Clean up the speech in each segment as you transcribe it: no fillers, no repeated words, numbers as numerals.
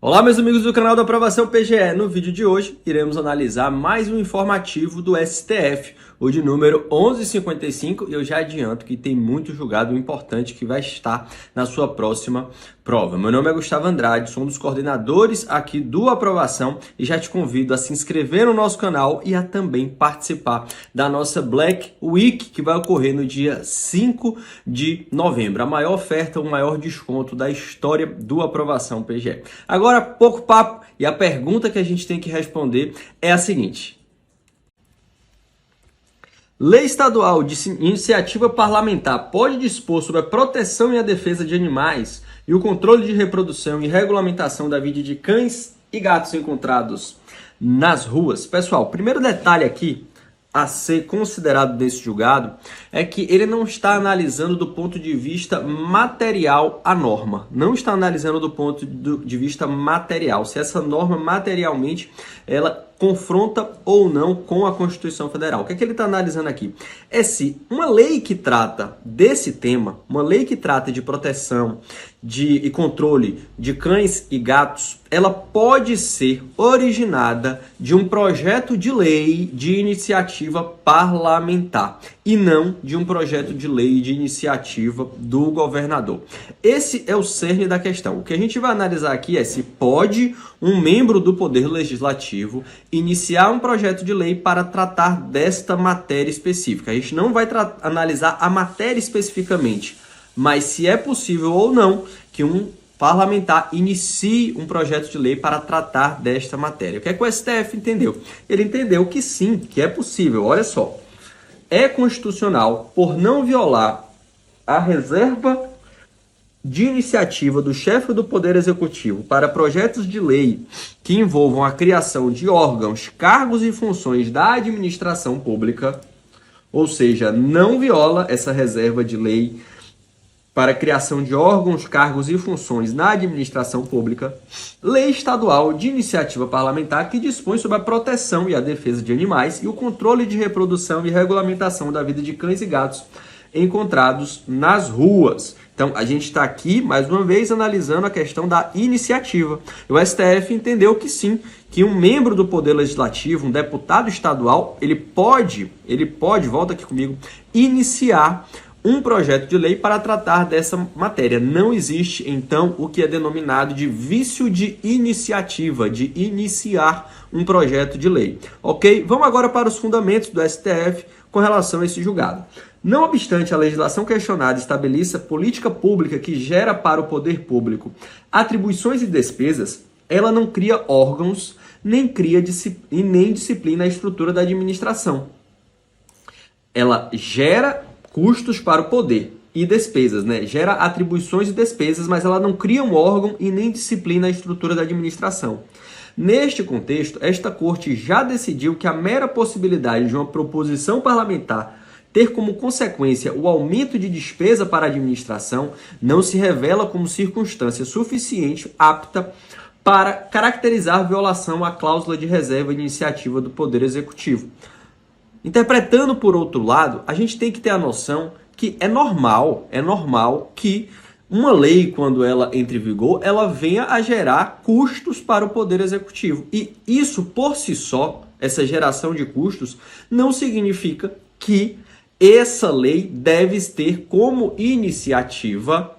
Olá, meus amigos do canal da Aprovação PGE. No vídeo de hoje, iremos analisar mais um informativo do STF, o de número 1155, e eu já adianto que tem muito julgado importante que vai estar na sua próxima prova. Meu nome é Gustavo Andrade, sou um dos coordenadores aqui do Aprovação e já te convido a se inscrever no nosso canal e a também participar da nossa Black Week, que vai ocorrer no dia 5 de novembro. A maior oferta, o maior desconto da história do Aprovação PGE. Agora, pouco papo, e a pergunta que a gente tem que responder é a seguinte: lei estadual de iniciativa parlamentar pode dispor sobre a proteção e a defesa de animais e o controle de reprodução e regulamentação da vida de cães e gatos encontrados nas ruas? Pessoal, primeiro detalhe aqui a ser considerado nesse julgado é que ele não está analisando do ponto de vista material a norma. Não está analisando do ponto de vista material, se essa norma materialmente ela confronta ou não com a Constituição Federal. O que é que ele está analisando aqui? É se uma lei que trata desse tema, uma lei que trata de proteção e controle de cães e gatos, ela pode ser originada de um projeto de lei de iniciativa parlamentar e não de um projeto de lei de iniciativa do governador. Esse é o cerne da questão. O que a gente vai analisar aqui é se pode um membro do Poder Legislativo iniciar um projeto de lei para tratar desta matéria específica. A gente não vai analisar a matéria especificamente, mas se é possível ou não que um parlamentar inicie um projeto de lei para tratar desta matéria. O que é que o STF entendeu? Ele entendeu que sim, que é possível. Olha só, é constitucional por não violar a reserva de iniciativa do chefe do Poder Executivo para projetos de lei que envolvam a criação de órgãos, cargos e funções da administração pública, ou seja, não viola essa reserva de lei para a criação de órgãos, cargos e funções na administração pública, lei estadual de iniciativa parlamentar que dispõe sobre a proteção e a defesa de animais e o controle de reprodução e regulamentação da vida de cães e gatos encontrados nas ruas. Então, a gente está aqui, mais uma vez, analisando a questão da iniciativa. O STF entendeu que sim, que um membro do Poder Legislativo, um deputado estadual, ele pode, volta aqui comigo, iniciar um projeto de lei para tratar dessa matéria. Não existe, então, o que é denominado de vício de iniciativa, de iniciar um projeto de lei. Ok? Vamos agora para os fundamentos do STF com relação a esse julgado. Não obstante a legislação questionada estabeleça política pública que gera para o poder público atribuições e despesas, ela não cria órgãos, nem cria nem disciplina a estrutura da administração. Ela gera custos para o poder e despesas, né? Gera atribuições e despesas, mas ela não cria um órgão e nem disciplina a estrutura da administração. Neste contexto, esta Corte já decidiu que a mera possibilidade de uma proposição parlamentar ter como consequência o aumento de despesa para a administração não se revela como circunstância suficiente apta para caracterizar violação à cláusula de reserva de iniciativa do Poder Executivo. Interpretando por outro lado, a gente tem que ter a noção que é normal que uma lei, quando ela entra em vigor, ela venha a gerar custos para o Poder Executivo. E isso, por si só, essa geração de custos, não significa que essa lei deve ter como iniciativa,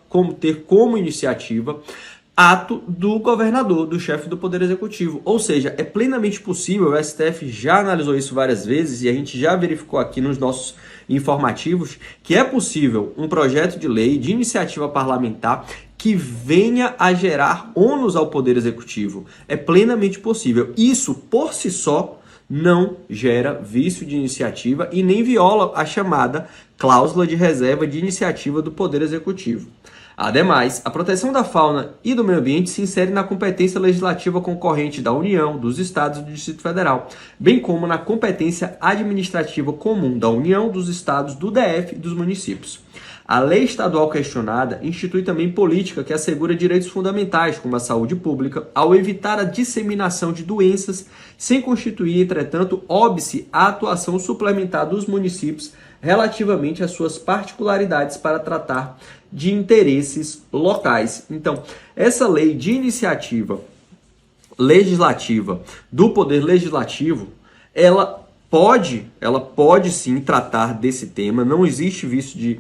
ato do governador, do chefe do Poder Executivo. Ou seja, é plenamente possível, o STF já analisou isso várias vezes e a gente já verificou aqui nos nossos informativos, que é possível um projeto de lei de iniciativa parlamentar que venha a gerar ônus ao Poder Executivo. É plenamente possível. Isso, por si só, não gera vício de iniciativa e nem viola a chamada cláusula de reserva de iniciativa do Poder Executivo. Ademais, a proteção da fauna e do meio ambiente se insere na competência legislativa concorrente da União, dos Estados e do Distrito Federal, bem como na competência administrativa comum da União, dos Estados, do DF e dos municípios. A lei estadual questionada institui também política que assegura direitos fundamentais, como a saúde pública, ao evitar a disseminação de doenças, sem constituir, entretanto, óbice à atuação suplementar dos municípios relativamente às suas particularidades para tratar de interesses locais. Então, essa lei de iniciativa legislativa do Poder Legislativo, ela pode sim tratar desse tema, não existe vício de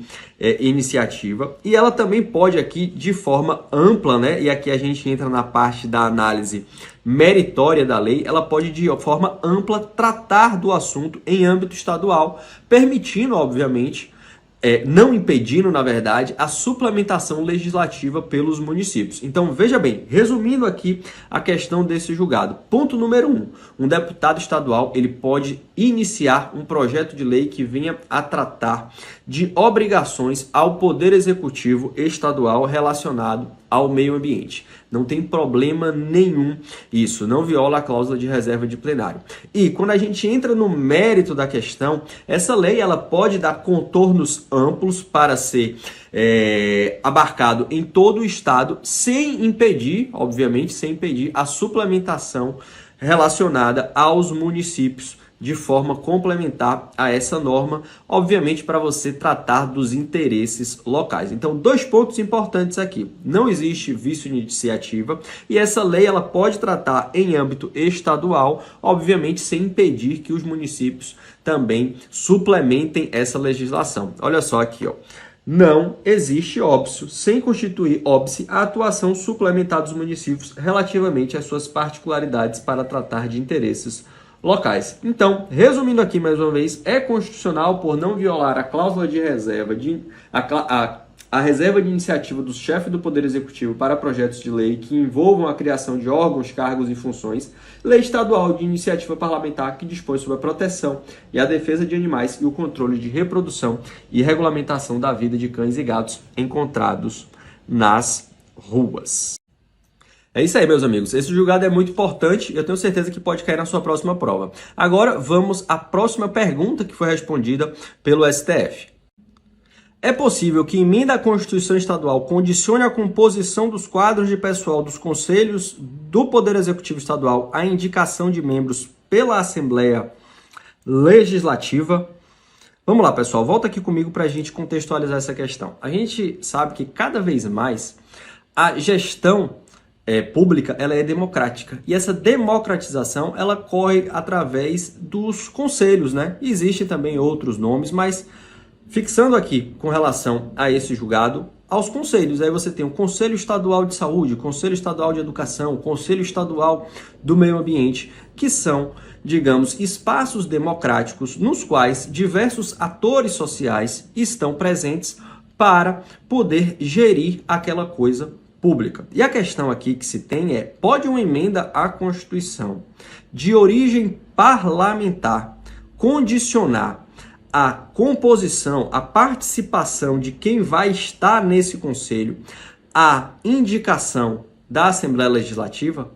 iniciativa, e ela também pode aqui de forma ampla, né? E aqui a gente entra na parte da análise meritória da lei, ela pode de forma ampla tratar do assunto em âmbito estadual, permitindo, obviamente, não impedindo, na verdade, a suplementação legislativa pelos municípios. Então, veja bem, resumindo aqui a questão desse julgado. Ponto número 1. Um deputado estadual ele pode iniciar um projeto de lei que venha a tratar de obrigações ao Poder Executivo estadual relacionado ao meio ambiente. Não tem problema nenhum isso, não viola a cláusula de reserva de plenário. E quando a gente entra no mérito da questão, essa lei ela pode dar contornos amplos para ser abarcado em todo o estado, sem impedir, obviamente, sem impedir a suplementação relacionada aos municípios de forma complementar a essa norma, obviamente para você tratar dos interesses locais. Então, 2 pontos importantes aqui. Não existe vício de iniciativa e essa lei ela pode tratar em âmbito estadual, obviamente sem impedir que os municípios também suplementem essa legislação. Olha só aqui, ó. Não existe óbice, sem constituir óbice, a atuação suplementar dos municípios relativamente às suas particularidades para tratar de interesses locais. Então, resumindo aqui mais uma vez, é constitucional por não violar a cláusula de reserva, a reserva de iniciativa do chefe do Poder Executivo para projetos de lei que envolvam a criação de órgãos, cargos e funções, lei estadual de iniciativa parlamentar que dispõe sobre a proteção e a defesa de animais e o controle de reprodução e regulamentação da vida de cães e gatos encontrados nas ruas. É isso aí, meus amigos. Esse julgado é muito importante e eu tenho certeza que pode cair na sua próxima prova. Agora, vamos à próxima pergunta que foi respondida pelo STF. É possível que emenda à Constituição Estadual condicione a composição dos quadros de pessoal dos conselhos do Poder Executivo Estadual à indicação de membros pela Assembleia Legislativa? Vamos lá, pessoal. Volta aqui comigo para a gente contextualizar essa questão. A gente sabe que cada vez mais a gestão pública ela é democrática e essa democratização ela corre através dos conselhos, né? Existem também outros nomes, mas fixando aqui com relação a esse julgado, aos conselhos, aí você tem o Conselho Estadual de Saúde, o Conselho Estadual de Educação, o Conselho Estadual do Meio Ambiente, que são, digamos, espaços democráticos nos quais diversos atores sociais estão presentes para poder gerir aquela coisa pública. E a questão aqui que se tem é, pode uma emenda à Constituição de origem parlamentar condicionar a composição, a participação de quem vai estar nesse conselho à indicação da Assembleia Legislativa?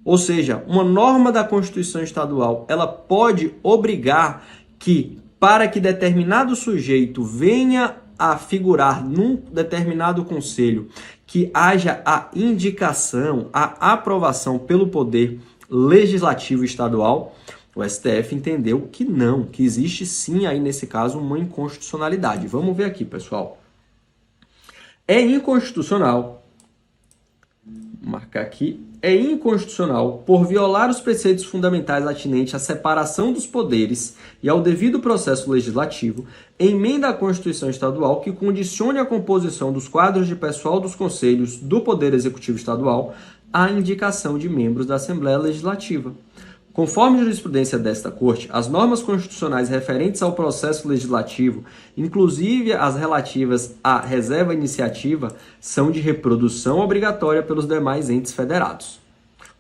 Ou seja, uma norma da Constituição Estadual, ela pode obrigar que, para que determinado sujeito venha a figurar num determinado conselho, que haja a indicação, a aprovação pelo Poder Legislativo Estadual? O STF entendeu que não, que existe sim aí nesse caso uma inconstitucionalidade. Vamos ver aqui, pessoal. É inconstitucional, vou marcar aqui, é inconstitucional por violar os preceitos fundamentais atinentes à separação dos poderes e ao devido processo legislativo, emenda à Constituição Estadual que condicione a composição dos quadros de pessoal dos conselhos do Poder Executivo Estadual à indicação de membros da Assembleia Legislativa. Conforme a jurisprudência desta Corte, as normas constitucionais referentes ao processo legislativo, inclusive as relativas à reserva iniciativa, são de reprodução obrigatória pelos demais entes federados,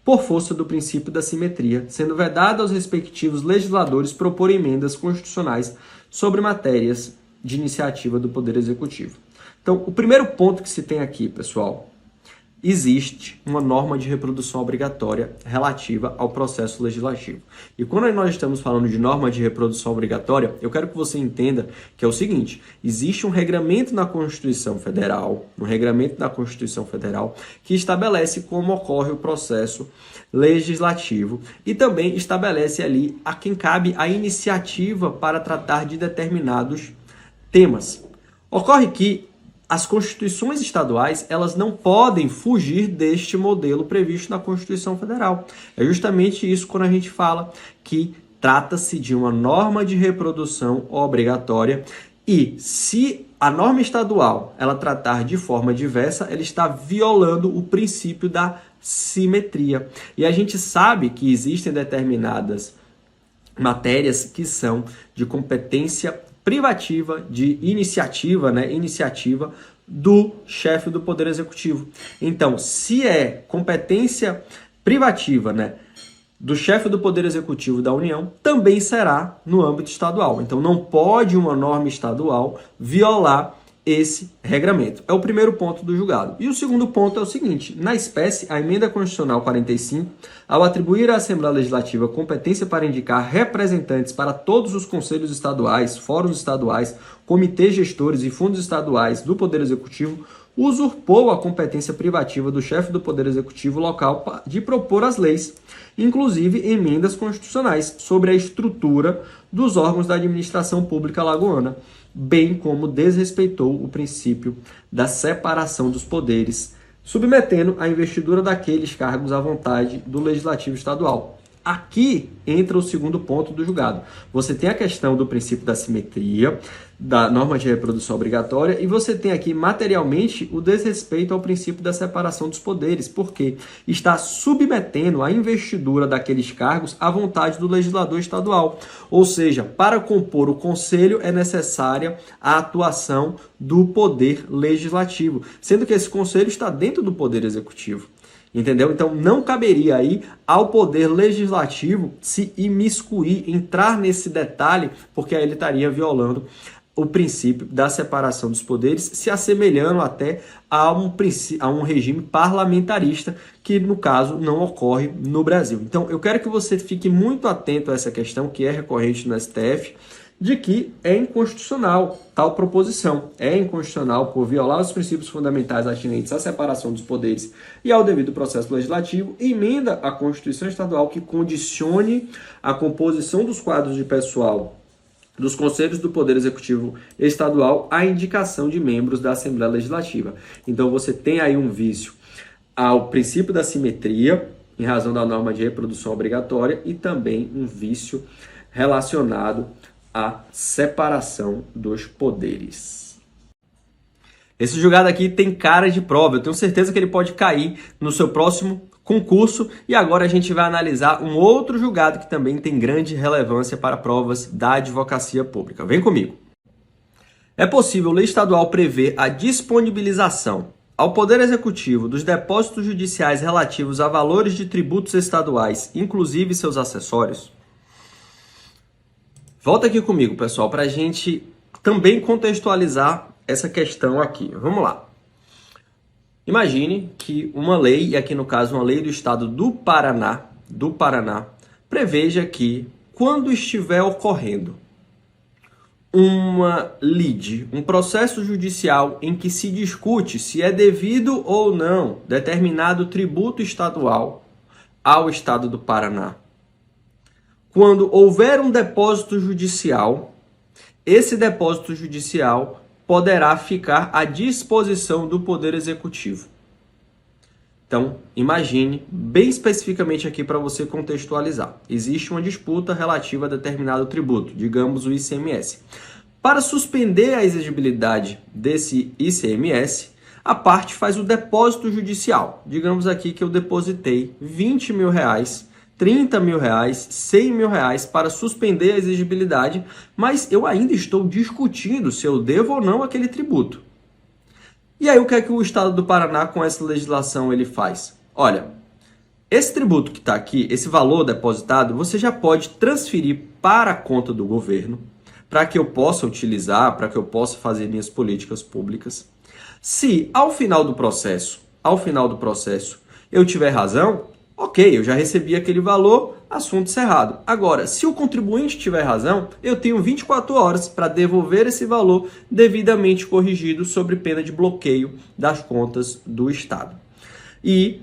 por força do princípio da simetria, sendo vedado aos respectivos legisladores propor emendas constitucionais sobre matérias de iniciativa do Poder Executivo. Então, o primeiro ponto que se tem aqui, pessoal, existe uma norma de reprodução obrigatória relativa ao processo legislativo. E quando nós estamos falando de norma de reprodução obrigatória, eu quero que você entenda que é o seguinte, existe um regramento na Constituição Federal, que estabelece como ocorre o processo legislativo e também estabelece ali a quem cabe a iniciativa para tratar de determinados temas. Ocorre que as constituições estaduais, elas não podem fugir deste modelo previsto na Constituição Federal. É justamente isso quando a gente fala que trata-se de uma norma de reprodução obrigatória e se a norma estadual ela tratar de forma diversa, ela está violando o princípio da simetria. E a gente sabe que existem determinadas matérias que são de competência privativa, de iniciativa, iniciativa do chefe do Poder Executivo. Então, se é competência privativa, do chefe do Poder Executivo da União, também será no âmbito estadual. Então, não pode uma norma estadual violar esse regramento. É o primeiro ponto do julgado. E o segundo ponto é o seguinte: na espécie, a Emenda Constitucional 45, ao atribuir à Assembleia Legislativa competência para indicar representantes para todos os conselhos estaduais, fóruns estaduais, comitês gestores e fundos estaduais do Poder Executivo, usurpou a competência privativa do chefe do Poder Executivo local de propor as leis, inclusive emendas constitucionais, sobre a estrutura dos órgãos da administração pública alagoana, bem como desrespeitou o princípio da separação dos poderes, submetendo a investidura daqueles cargos à vontade do Legislativo Estadual. Aqui entra o segundo ponto do julgado. Você tem a questão do princípio da simetria, da norma de reprodução obrigatória, e você tem aqui materialmente o desrespeito ao princípio da separação dos poderes, porque está submetendo a investidura daqueles cargos à vontade do legislador estadual. Ou seja, para compor o conselho é necessária a atuação do poder legislativo, sendo que esse conselho está dentro do poder executivo. Entendeu? Então não caberia aí ao poder legislativo se imiscuir, entrar nesse detalhe, porque aí ele estaria violando o princípio da separação dos poderes, se assemelhando até a um regime parlamentarista, que no caso não ocorre no Brasil. Então eu quero que você fique muito atento a essa questão, que é recorrente no STF, de que é inconstitucional tal proposição. É inconstitucional por violar os princípios fundamentais atinentes à separação dos poderes e ao devido processo legislativo, e emenda a Constituição Estadual que condicione a composição dos quadros de pessoal dos Conselhos do Poder Executivo Estadual à indicação de membros da Assembleia Legislativa. Então você tem aí um vício ao princípio da simetria, em razão da norma de reprodução obrigatória, e também um vício relacionado a separação dos poderes. Esse julgado aqui tem cara de prova. Eu tenho certeza que ele pode cair no seu próximo concurso. E agora a gente vai analisar um outro julgado que também tem grande relevância para provas da advocacia pública. Vem comigo. É possível lei estadual prever a disponibilização ao Poder Executivo dos depósitos judiciais relativos a valores de tributos estaduais, inclusive seus acessórios? Volta aqui comigo, pessoal, para a gente também contextualizar essa questão aqui. Vamos lá. Imagine que uma lei, e aqui no caso uma lei do estado do Paraná, preveja que quando estiver ocorrendo uma lide, um processo judicial em que se discute se é devido ou não determinado tributo estadual ao estado do Paraná, quando houver um depósito judicial, esse depósito judicial poderá ficar à disposição do Poder Executivo. Então, imagine bem especificamente aqui para você contextualizar. Existe uma disputa relativa a determinado tributo, digamos o ICMS. Para suspender a exigibilidade desse ICMS, a parte faz o depósito judicial. Digamos aqui que eu depositei R$20 mil, R$30 mil, R$100 mil para suspender a exigibilidade, mas eu ainda estou discutindo se eu devo ou não aquele tributo. E aí o que é que o Estado do Paraná com essa legislação ele faz? Olha, esse tributo que está aqui, esse valor depositado, você já pode transferir para a conta do governo, para que eu possa utilizar, para que eu possa fazer minhas políticas públicas. Se ao final do processo, eu tiver razão, ok, eu já recebi aquele valor, assunto encerrado. Agora, se o contribuinte tiver razão, eu tenho 24 horas para devolver esse valor devidamente corrigido sob pena de bloqueio das contas do Estado. E,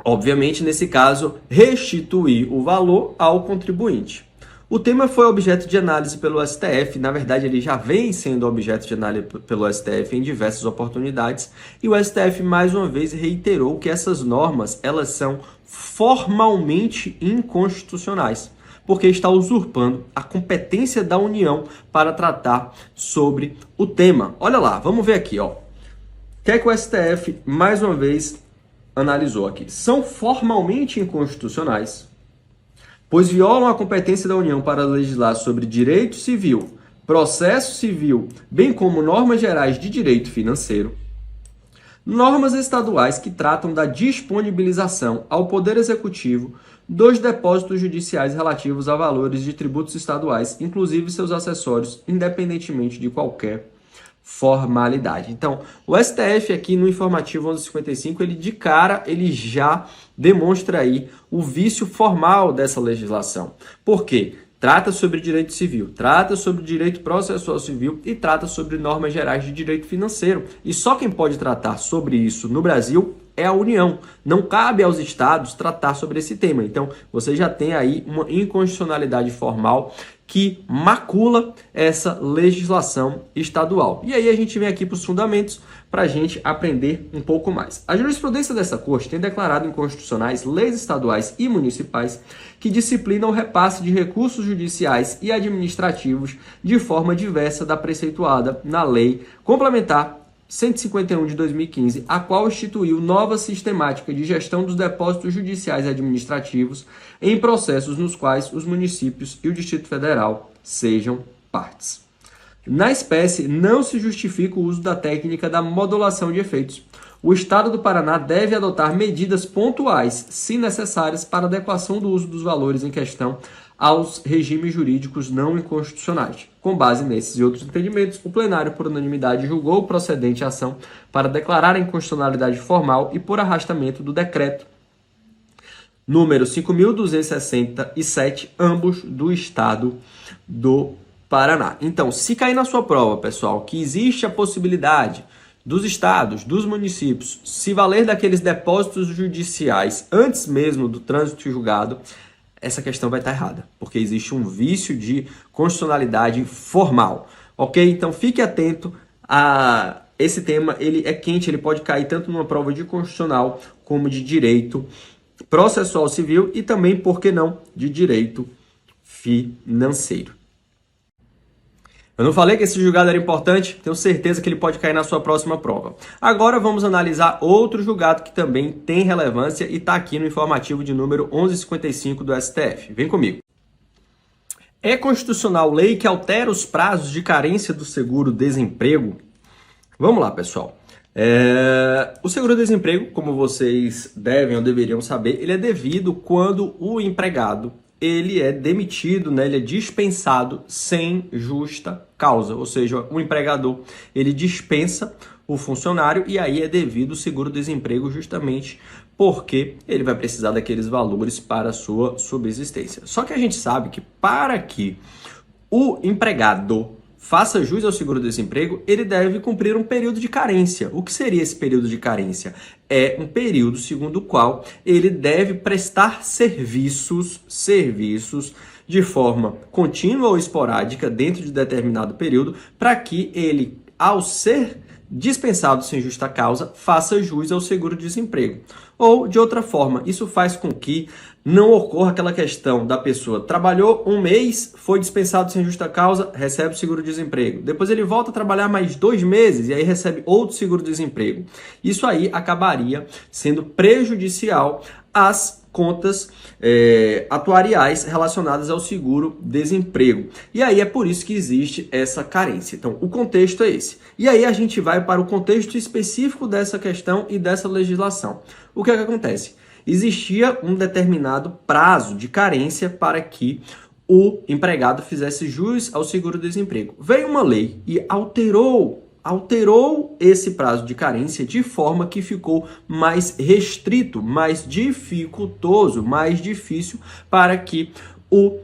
obviamente, nesse caso, restituir o valor ao contribuinte. O tema foi objeto de análise pelo STF, na verdade ele já vem sendo objeto de análise pelo STF em diversas oportunidades, e o STF mais uma vez reiterou que essas normas elas são formalmente inconstitucionais, porque está usurpando a competência da União para tratar sobre o tema. Olha lá, vamos ver aqui, ó. O que é que o STF mais uma vez analisou aqui? São formalmente inconstitucionais, pois violam a competência da União para legislar sobre direito civil, processo civil, bem como normas gerais de direito financeiro, normas estaduais que tratam da disponibilização ao Poder Executivo dos depósitos judiciais relativos a valores de tributos estaduais, inclusive seus acessórios, independentemente de qualquer formalidade. Então, o STF aqui no informativo 1155, ele já demonstra aí o vício formal dessa legislação. Por quê? Trata sobre direito civil, trata sobre direito processual civil e trata sobre normas gerais de direito financeiro. E só quem pode tratar sobre isso no Brasil é a União. Não cabe aos estados tratar sobre esse tema. Então, você já tem aí uma inconstitucionalidade formal que macula essa legislação estadual. E aí a gente vem aqui para os fundamentos para a gente aprender um pouco mais. A jurisprudência dessa Corte tem declarado inconstitucionais leis estaduais e municipais que disciplinam o repasse de recursos judiciais e administrativos de forma diversa da preceituada na Lei Complementar 151 de 2015, a qual instituiu nova sistemática de gestão dos depósitos judiciais e administrativos em processos nos quais os municípios e o Distrito Federal sejam partes. Na espécie, não se justifica o uso da técnica da modulação de efeitos. O Estado do Paraná deve adotar medidas pontuais, se necessárias, para adequação do uso dos valores em questão aos regimes jurídicos não inconstitucionais. Com base nesses e outros entendimentos, o plenário, por unanimidade, julgou procedente a ação para declarar a inconstitucionalidade formal e por arrastamento do decreto número 5.267, ambos do Estado do Paraná. Então, se cair na sua prova, pessoal, que existe a possibilidade dos estados, dos municípios, se valer daqueles depósitos judiciais antes mesmo do trânsito julgado, essa questão vai estar errada, porque existe um vício de constitucionalidade formal, ok? Então fique atento a esse tema, ele é quente, ele pode cair tanto numa prova de constitucional como de direito processual civil e também, por que não, de direito financeiro. Eu não falei que esse julgado era importante? Tenho certeza que ele pode cair na sua próxima prova. Agora vamos analisar outro julgado que também tem relevância e está aqui no informativo de número 1155 do STF. Vem comigo. É constitucional lei que altera os prazos de carência do seguro-desemprego? Vamos lá, pessoal. O seguro-desemprego, como vocês devem ou deveriam saber, ele é devido quando o empregado ele é demitido, né? Ele é dispensado sem justa causa, ou seja, o empregador ele dispensa o funcionário e aí é devido o seguro-desemprego justamente porque ele vai precisar daqueles valores para a sua subsistência. Só que a gente sabe que para que o empregado faça jus ao seguro-desemprego, ele deve cumprir um período de carência. O que seria esse período de carência? É um período segundo o qual ele deve prestar serviços de forma contínua ou esporádica dentro de determinado período para que ele, ao ser dispensado sem justa causa, faça jus ao seguro-desemprego. Ou, de outra forma, isso faz com que não ocorra aquela questão da pessoa trabalhou um mês, foi dispensado sem justa causa, recebe o seguro-desemprego. Depois ele volta a trabalhar mais 2 meses e aí recebe outro seguro-desemprego. Isso aí acabaria sendo prejudicial às contas atuariais relacionadas ao seguro-desemprego. E aí é por isso que existe essa carência. Então, o contexto é esse. E aí a gente vai para o contexto específico dessa questão e dessa legislação. O que é que acontece? Existia um determinado prazo de carência para que o empregado fizesse jus ao seguro-desemprego. Veio uma lei e alterou esse prazo de carência de forma que ficou mais restrito, mais dificultoso, mais difícil para que o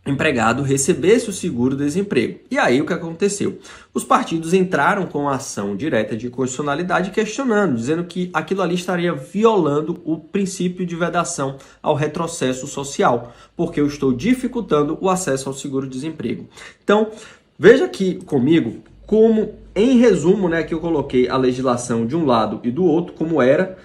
empregado recebesse o seguro-desemprego. E aí o que aconteceu? Os partidos entraram com a ação direta de constitucionalidade questionando, dizendo que aquilo ali estaria violando o princípio de vedação ao retrocesso social, porque eu estou dificultando o acesso ao seguro-desemprego. Então, veja aqui comigo como, em resumo, né, que eu coloquei a legislação de um lado e do outro, como era,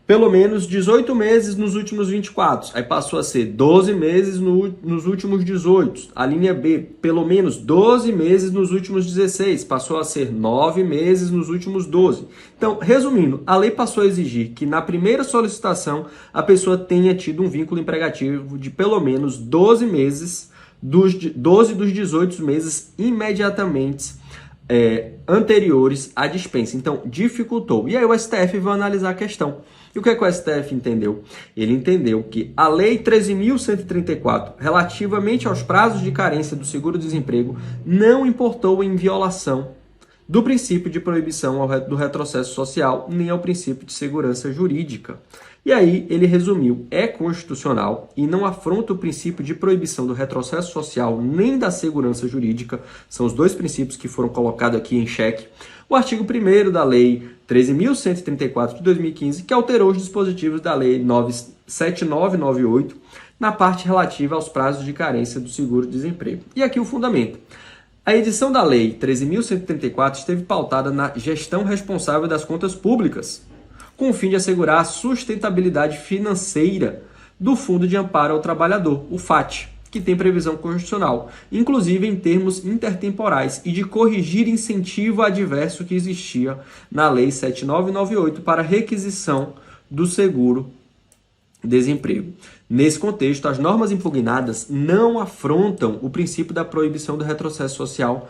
pelo menos 18 meses nos últimos 24. Aí passou a ser 12 meses nos últimos 18. A linha B, pelo menos 12 meses nos últimos 16. Passou a ser 9 meses nos últimos 12. Então, resumindo, a lei passou a exigir que na primeira solicitação a pessoa tenha tido um vínculo emregativo de pelo menos 12 meses, 12 dos 18 meses imediatamente anteriores à dispensa. Então, dificultou. E aí o STF vai analisar a questão. E o que é que o STF entendeu? Ele entendeu que a Lei 13.134, relativamente aos prazos de carência do seguro-desemprego, não importou em violação do princípio de proibição do retrocesso social, nem ao princípio de segurança jurídica. E aí ele resumiu, é constitucional e não afronta o princípio de proibição do retrocesso social nem da segurança jurídica, são os dois princípios que foram colocados aqui em xeque. O artigo 1º da Lei 13.134 de 2015, que alterou os dispositivos da Lei 7998, na parte relativa aos prazos de carência do seguro-desemprego. E aqui o fundamento. A edição da Lei 13.134 esteve pautada na gestão responsável das contas públicas, com o fim de assegurar a sustentabilidade financeira do Fundo de Amparo ao Trabalhador, o FAT, que tem previsão constitucional, inclusive em termos intertemporais, e de corrigir incentivo adverso que existia na Lei 7998 para requisição do seguro-desemprego. Nesse contexto, as normas impugnadas não afrontam o princípio da proibição do retrocesso social,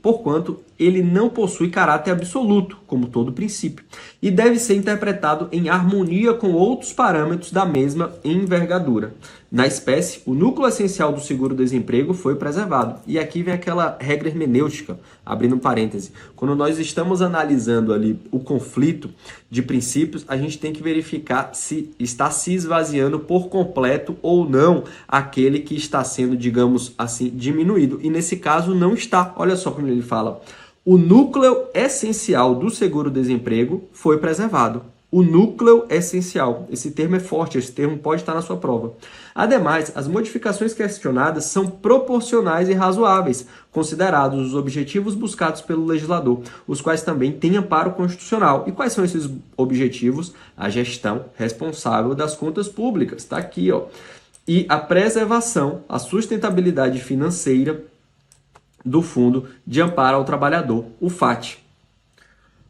porquanto ele não possui caráter absoluto, como todo princípio, e deve ser interpretado em harmonia com outros parâmetros da mesma envergadura. Na espécie, o núcleo essencial do seguro-desemprego foi preservado. E aqui vem aquela regra hermenêutica, abrindo um parêntese. Quando nós estamos analisando ali o conflito de princípios, a gente tem que verificar se está se esvaziando por completo ou não aquele que está sendo, digamos assim, diminuído. E nesse caso não está. Olha só como ele fala. O núcleo essencial do seguro-desemprego foi preservado. O núcleo essencial. Esse termo é forte, esse termo pode estar na sua prova. Ademais, as modificações questionadas são proporcionais e razoáveis, considerados os objetivos buscados pelo legislador, os quais também têm amparo constitucional. E quais são esses objetivos? A gestão responsável das contas públicas, está aqui, ó. E a preservação, a sustentabilidade financeira do Fundo de Amparo ao Trabalhador, o FAT.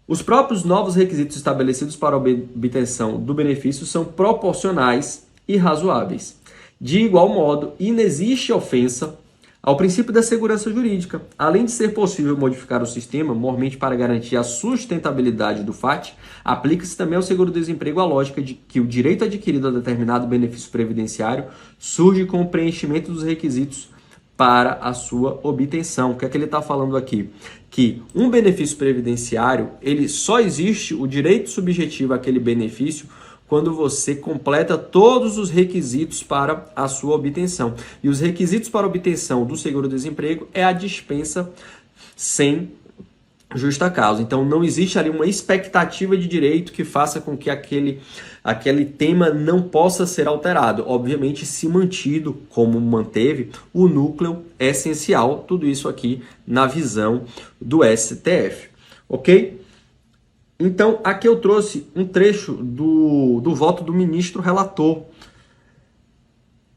Os próprios novos requisitos estabelecidos para a obtenção do benefício são proporcionais e razoáveis. De igual modo, inexiste ofensa ao princípio da segurança jurídica. Além de ser possível modificar o sistema, mormente para garantir a sustentabilidade do FAT, aplica-se também ao seguro-desemprego a lógica de que o direito adquirido a determinado benefício previdenciário surge com o preenchimento dos requisitos para a sua obtenção. O que é que ele está falando aqui? Que um benefício previdenciário, ele só existe o direito subjetivo àquele benefício quando você completa todos os requisitos para a sua obtenção. E os requisitos para a obtenção do seguro-desemprego é a dispensa sem justa causa. Então, não existe ali uma expectativa de direito que faça com que aquele tema não possa ser alterado. Obviamente, se mantido como manteve o núcleo essencial, tudo isso aqui na visão do STF. Ok? Então, aqui eu trouxe um trecho do voto do ministro relator.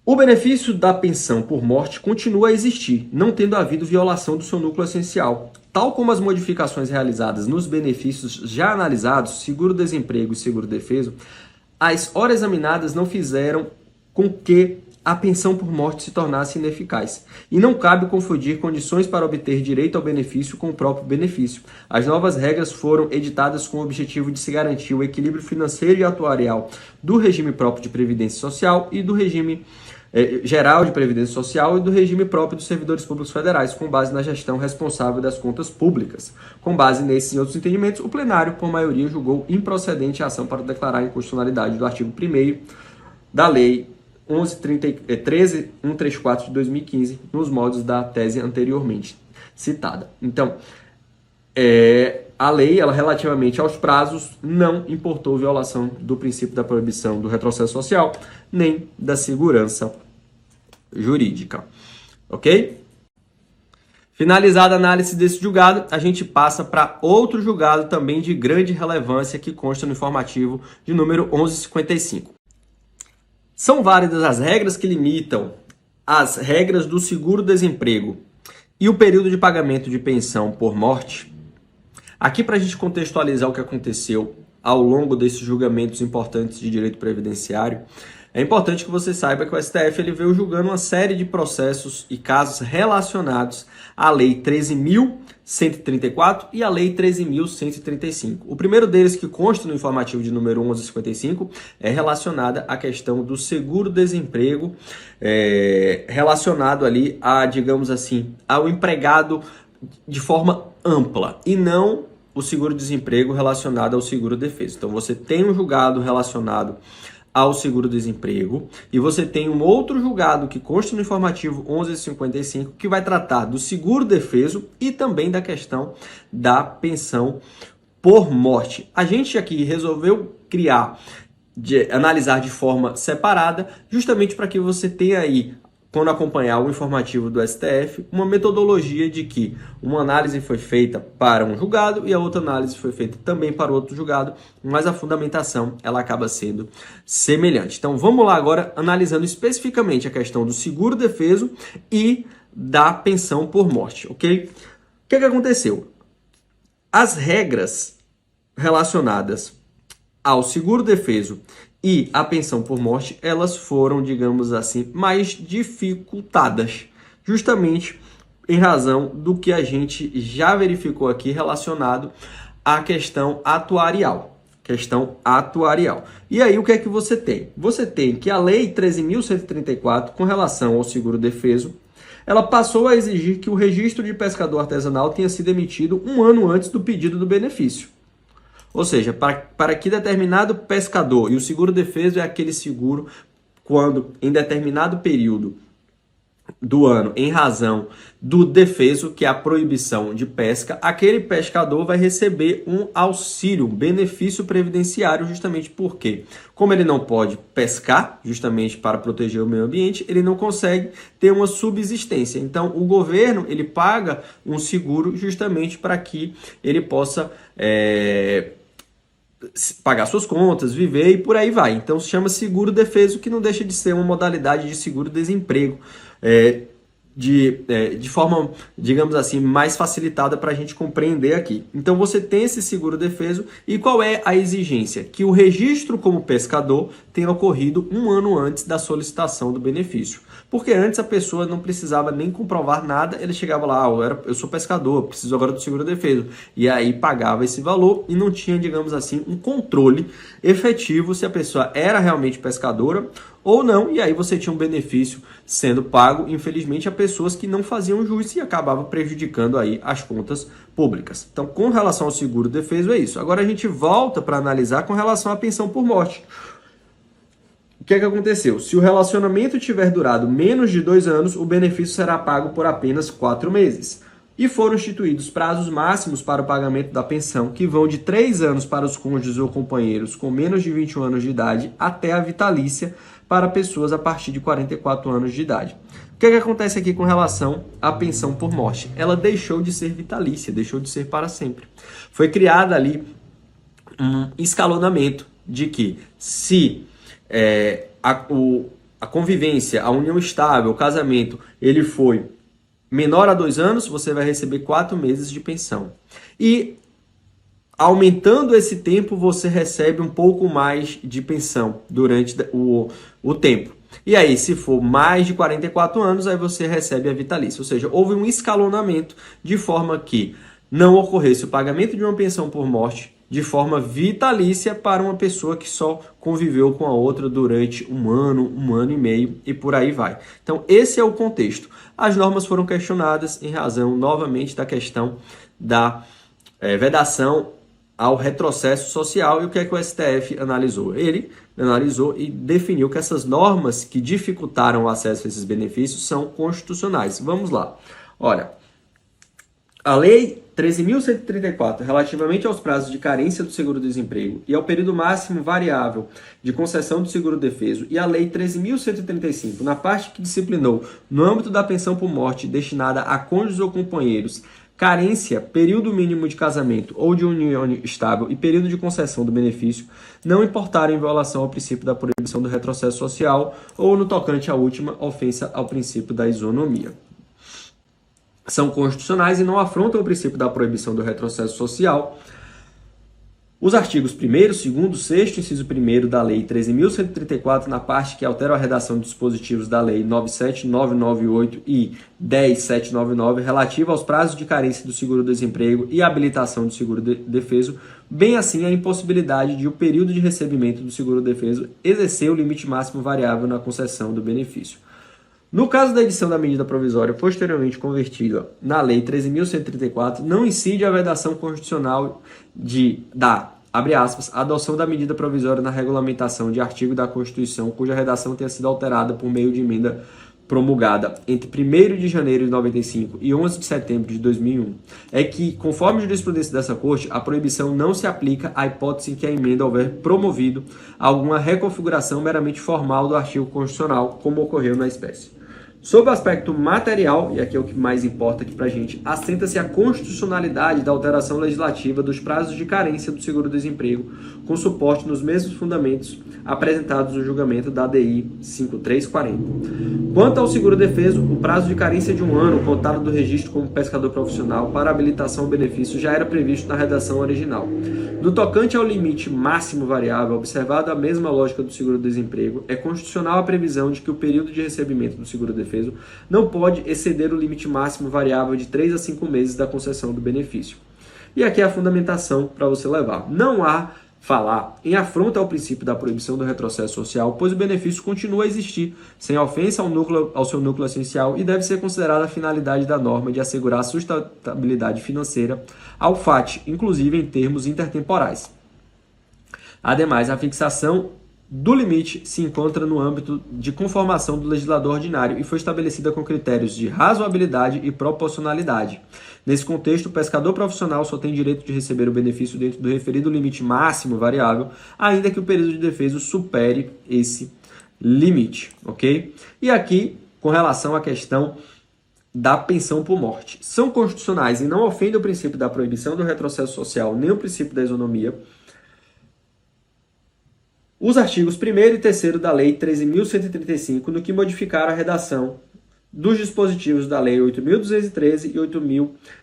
O benefício da pensão por morte continua a existir, não tendo havido violação do seu núcleo essencial. Tal como as modificações realizadas nos benefícios já analisados, seguro-desemprego e seguro-defeso, as horas examinadas não fizeram com que a pensão por morte se tornasse ineficaz. E não cabe confundir condições para obter direito ao benefício com o próprio benefício. As novas regras foram editadas com o objetivo de se garantir o equilíbrio financeiro e atuarial do regime próprio de previdência social e do regime geral de previdência social e do regime próprio dos servidores públicos federais, com base na gestão responsável das contas públicas. Com base nesses e outros entendimentos, o plenário, por maioria, julgou improcedente a ação para declarar a inconstitucionalidade do artigo 1º da Lei 13134 de 2015, nos moldes da tese anteriormente citada. Então, a lei, ela relativamente aos prazos, não importou violação do princípio da proibição do retrocesso social, nem da segurança jurídica. Ok? Finalizada a análise desse julgado, a gente passa para outro julgado também de grande relevância que consta no informativo de número 1155. São válidas as regras que limitam as regras do seguro-desemprego e o período de pagamento de pensão por morte. Aqui, para a gente contextualizar o que aconteceu ao longo desses julgamentos importantes de direito previdenciário, é importante que você saiba que o STF ele veio julgando uma série de processos e casos relacionados à Lei 13.134 e à Lei 13.135. O primeiro deles, que consta no informativo de número 1155, é relacionada à questão do seguro-desemprego, relacionado ali a, digamos assim, ao empregado de forma ampla e não o seguro-desemprego relacionado ao seguro-defeso. Então, você tem um julgado relacionado ao seguro-desemprego e você tem um outro julgado que consta no informativo 1155 que vai tratar do seguro-defeso e também da questão da pensão por morte. A gente aqui resolveu analisar de forma separada, justamente para que você tenha aí, quando acompanhar o informativo do STF, uma metodologia de que uma análise foi feita para um julgado e a outra análise foi feita também para outro julgado, mas a fundamentação ela acaba sendo semelhante. Então vamos lá agora analisando especificamente a questão do seguro-defeso e da pensão por morte, ok? O que aconteceu? As regras relacionadas ao seguro-defeso e a pensão por morte, elas foram, digamos assim, mais dificultadas, justamente em razão do que a gente já verificou aqui relacionado à questão atuarial. E aí, o que é que você tem? Você tem que a Lei 13.134, com relação ao seguro-defeso, ela passou a exigir que o registro de pescador artesanal tenha sido emitido um ano antes do pedido do benefício. Ou seja, para que determinado pescador, e o seguro-defeso é aquele seguro quando em determinado período do ano, em razão do defeso, que é a proibição de pesca, aquele pescador vai receber um auxílio, um benefício previdenciário, justamente porque, como ele não pode pescar, justamente para proteger o meio ambiente, ele não consegue ter uma subsistência. Então, o governo ele paga um seguro justamente para que ele possa pagar suas contas, viver e por aí vai. Então se chama seguro-defeso, que não deixa de ser uma modalidade de seguro-desemprego, de forma, digamos assim, mais facilitada para a gente compreender aqui. Então você tem esse seguro-defeso e qual é a exigência? Que o registro como pescador tenha ocorrido um ano antes da solicitação do benefício. Porque antes a pessoa não precisava nem comprovar nada, ele chegava lá, eu sou pescador, preciso agora do seguro-defeso. E aí pagava esse valor e não tinha, digamos assim, um controle efetivo se a pessoa era realmente pescadora ou não, e aí você tinha um benefício sendo pago, infelizmente, a pessoas que não faziam jus e acabava prejudicando aí as contas públicas. Então, com relação ao seguro-defeso é isso. Agora a gente volta para analisar com relação à pensão por morte. O que aconteceu? Se o relacionamento tiver durado menos de 2 anos, o benefício será pago por apenas 4 meses. E foram instituídos prazos máximos para o pagamento da pensão, que vão de 3 anos para os cônjuges ou companheiros com menos de 21 anos de idade, até a vitalícia para pessoas a partir de 44 anos de idade. O que acontece aqui com relação à pensão por morte? Ela deixou de ser vitalícia, deixou de ser para sempre. Foi criada ali um escalonamento de que se a convivência, a união estável, o casamento, ele foi menor a 2 anos, você vai receber 4 meses de pensão. E aumentando esse tempo, você recebe um pouco mais de pensão durante o tempo. E aí, se for mais de 44 anos, aí você recebe a vitalícia. Ou seja, houve um escalonamento de forma que não ocorresse o pagamento de uma pensão por morte de forma vitalícia para uma pessoa que só conviveu com a outra durante um ano e meio e por aí vai. Então, esse é o contexto. As normas foram questionadas em razão, novamente, da questão da vedação ao retrocesso social. E o que é que o STF analisou? Ele analisou e definiu que essas normas que dificultaram o acesso a esses benefícios são constitucionais. Vamos lá. Olha, a Lei 13.134, relativamente aos prazos de carência do seguro-desemprego e ao período máximo variável de concessão do seguro-defeso, e a Lei 13.135, na parte que disciplinou, no âmbito da pensão por morte destinada a cônjuges ou companheiros, carência, período mínimo de casamento ou de união estável e período de concessão do benefício, não importaram em violação ao princípio da proibição do retrocesso social ou no tocante à última ofensa ao princípio da isonomia. São constitucionais e não afrontam o princípio da proibição do retrocesso social. Os artigos 1º, 2º, 6º, inciso 1º da Lei 13.134, na parte que altera a redação dos dispositivos da Lei 97998 e 10799, relativa aos prazos de carência do seguro-desemprego e habilitação do seguro-defeso, bem assim a impossibilidade de o período de recebimento do seguro-defeso exercer o limite máximo variável na concessão do benefício. No caso da edição da medida provisória posteriormente convertida na Lei 13.134, não incide a vedação constitucional abre aspas, a adoção da medida provisória na regulamentação de artigo da Constituição cuja redação tenha sido alterada por meio de emenda promulgada entre 1º de janeiro de 95 e 11 de setembro de 2001, é que, conforme a jurisprudência dessa Corte, a proibição não se aplica à hipótese em que a emenda houver promovido alguma reconfiguração meramente formal do artigo constitucional, como ocorreu na espécie. Sob o aspecto material, e aqui é o que mais importa aqui para a gente, assenta-se a constitucionalidade da alteração legislativa dos prazos de carência do seguro-desemprego, com suporte nos mesmos fundamentos apresentados no julgamento da ADI 5340. Quanto ao seguro-defeso, o prazo de carência de 1 ano, contado do registro como pescador profissional, para habilitação ao benefício já era previsto na redação original. No tocante ao limite máximo variável, observado a mesma lógica do seguro-desemprego, é constitucional a previsão de que o período de recebimento do seguro-defeso não pode exceder o limite máximo variável de 3 a 5 meses da concessão do benefício. E aqui é a fundamentação para você levar. Não há falar em afronta ao princípio da proibição do retrocesso social, pois o benefício continua a existir, sem ofensa ao seu núcleo essencial, e deve ser considerada a finalidade da norma de assegurar a sustentabilidade financeira ao FAT, inclusive em termos intertemporais. Ademais, a fixação do limite se encontra no âmbito de conformação do legislador ordinário e foi estabelecida com critérios de razoabilidade e proporcionalidade. Nesse contexto, o pescador profissional só tem direito de receber o benefício dentro do referido limite máximo variável, ainda que o período de defeso supere esse limite, ok? E aqui, com relação à questão da pensão por morte. São constitucionais e não ofendem o princípio da proibição do retrocesso social, nem o princípio da isonomia, os artigos 1º e 3º da Lei 13.135, no que modificaram a redação dos dispositivos da Lei 8.213 e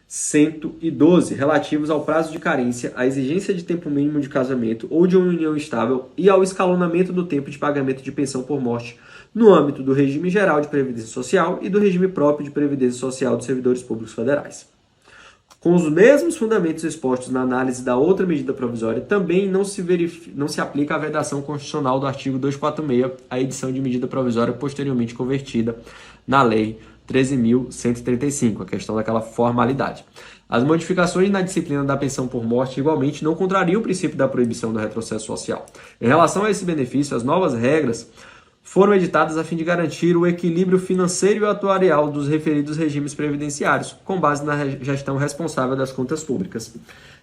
8.112, relativos ao prazo de carência, à exigência de tempo mínimo de casamento ou de uma união estável e ao escalonamento do tempo de pagamento de pensão por morte no âmbito do regime geral de previdência social e do regime próprio de previdência social dos servidores públicos federais. Com os mesmos fundamentos expostos na análise da outra medida provisória, também não se aplica a vedação constitucional do artigo 246, a edição de medida provisória posteriormente convertida na Lei 13.135, a questão daquela formalidade. As modificações na disciplina da pensão por morte igualmente não contrariam o princípio da proibição do retrocesso social. Em relação a esse benefício, as novas regras foram editadas a fim de garantir o equilíbrio financeiro e atuarial dos referidos regimes previdenciários, com base na gestão responsável das contas públicas.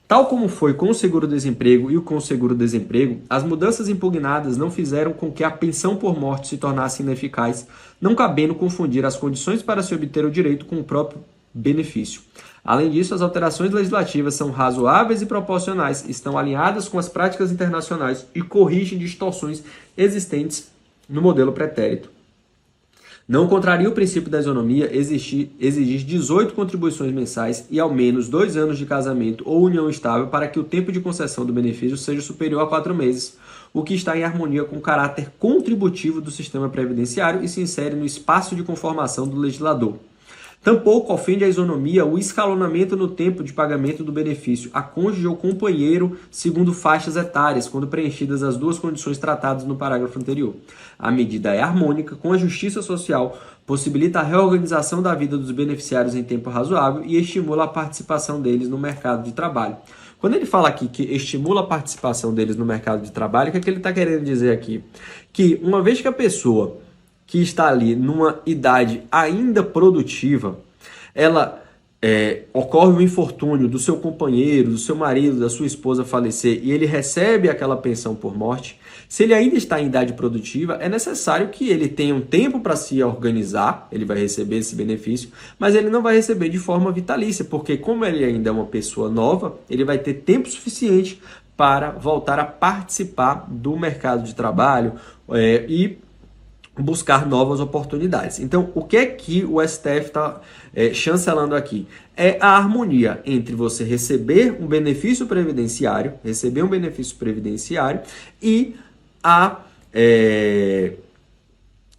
Tal como foi com o seguro-desemprego e com o seguro-desemprego, as mudanças impugnadas não fizeram com que a pensão por morte se tornasse ineficaz, não cabendo confundir as condições para se obter o direito com o próprio benefício. Além disso, as alterações legislativas são razoáveis e proporcionais, estão alinhadas com as práticas internacionais e corrigem distorções existentes no modelo pretérito. Não contraria o princípio da isonomia exigir 18 contribuições mensais e ao menos 2 anos de casamento ou união estável para que o tempo de concessão do benefício seja superior a 4 meses, o que está em harmonia com o caráter contributivo do sistema previdenciário e se insere no espaço de conformação do legislador. Tampouco ofende a isonomia o escalonamento no tempo de pagamento do benefício a cônjuge ou companheiro segundo faixas etárias, quando preenchidas as duas condições tratadas no parágrafo anterior. A medida é harmônica com a justiça social, possibilita a reorganização da vida dos beneficiários em tempo razoável e estimula a participação deles no mercado de trabalho. Quando ele fala aqui que estimula a participação deles no mercado de trabalho, o que é que ele está querendo dizer aqui? Que uma vez que a pessoa que está ali numa idade ainda produtiva, ela ocorre um infortúnio do seu companheiro, do seu marido, da sua esposa falecer e ele recebe aquela pensão por morte, se ele ainda está em idade produtiva, é necessário que ele tenha um tempo para se organizar, ele vai receber esse benefício, mas ele não vai receber de forma vitalícia, porque como ele ainda é uma pessoa nova, ele vai ter tempo suficiente para voltar a participar do mercado de trabalho e buscar novas oportunidades. Então, o que é que o STF está chancelando aqui? É a harmonia entre você receber um benefício previdenciário e a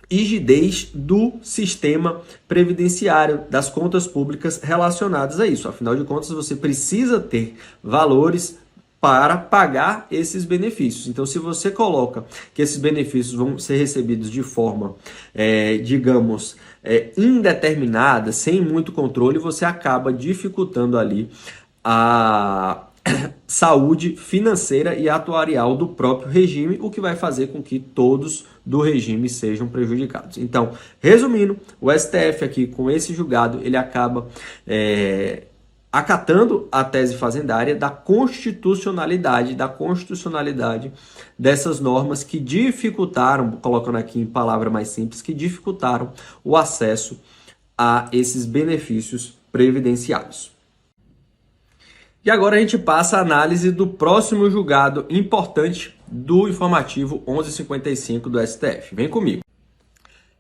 rigidez do sistema previdenciário, das contas públicas relacionadas a isso. Afinal de contas, você precisa ter valores para pagar esses benefícios. Então, se você coloca que esses benefícios vão ser recebidos de forma, indeterminada, sem muito controle, você acaba dificultando ali a saúde financeira e atuarial do próprio regime, o que vai fazer com que todos do regime sejam prejudicados. Então, resumindo, o STF aqui com esse julgado, ele acaba acatando a tese fazendária da constitucionalidade dessas normas que dificultaram, colocando aqui em palavra mais simples, que dificultaram o acesso a esses benefícios previdenciários. E agora a gente passa a análise do próximo julgado importante do informativo 1155 do STF. Vem comigo.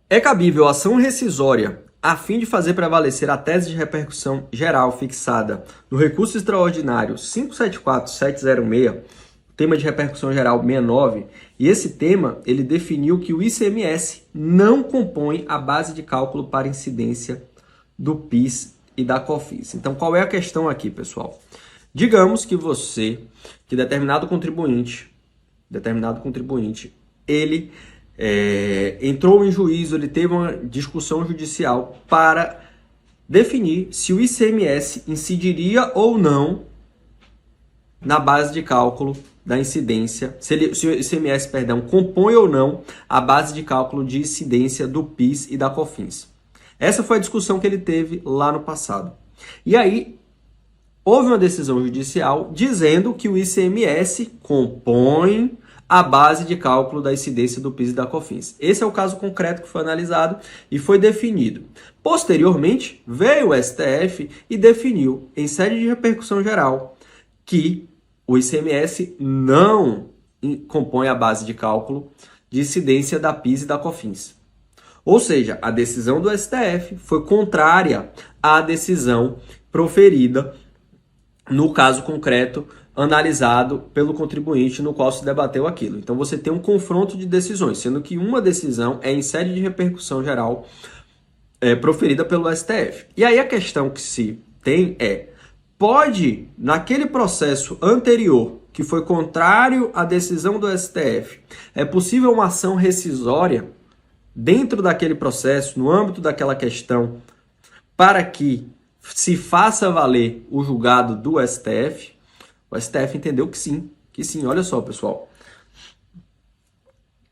É cabível ação rescisória a fim de fazer prevalecer a tese de repercussão geral fixada no recurso extraordinário 574706, tema de repercussão geral 69, e esse tema ele definiu que o ICMS não compõe a base de cálculo para incidência do PIS e da COFINS. Então, qual é a questão aqui, pessoal? Digamos que determinado contribuinte, ele entrou em juízo, ele teve uma discussão judicial para definir se o ICMS incidiria ou não na base de cálculo da incidência, se o ICMS, compõe ou não a base de cálculo de incidência do PIS e da COFINS. Essa foi a discussão que ele teve lá no passado. E aí, houve uma decisão judicial dizendo que o ICMS compõe a base de cálculo da incidência do PIS e da COFINS. Esse é o caso concreto que foi analisado e foi definido. Posteriormente, veio o STF e definiu, em sede de repercussão geral, que o ICMS não compõe a base de cálculo de incidência da PIS e da COFINS. Ou seja, a decisão do STF foi contrária à decisão proferida no caso concreto analisado pelo contribuinte no qual se debateu aquilo. Então você tem um confronto de decisões, sendo que uma decisão é em sede de repercussão geral proferida pelo STF. E aí a questão que se tem pode, naquele processo anterior, que foi contrário à decisão do STF, é possível uma ação rescisória dentro daquele processo, no âmbito daquela questão, para que se faça valer o julgado do STF? O STF entendeu que sim. Olha só, pessoal.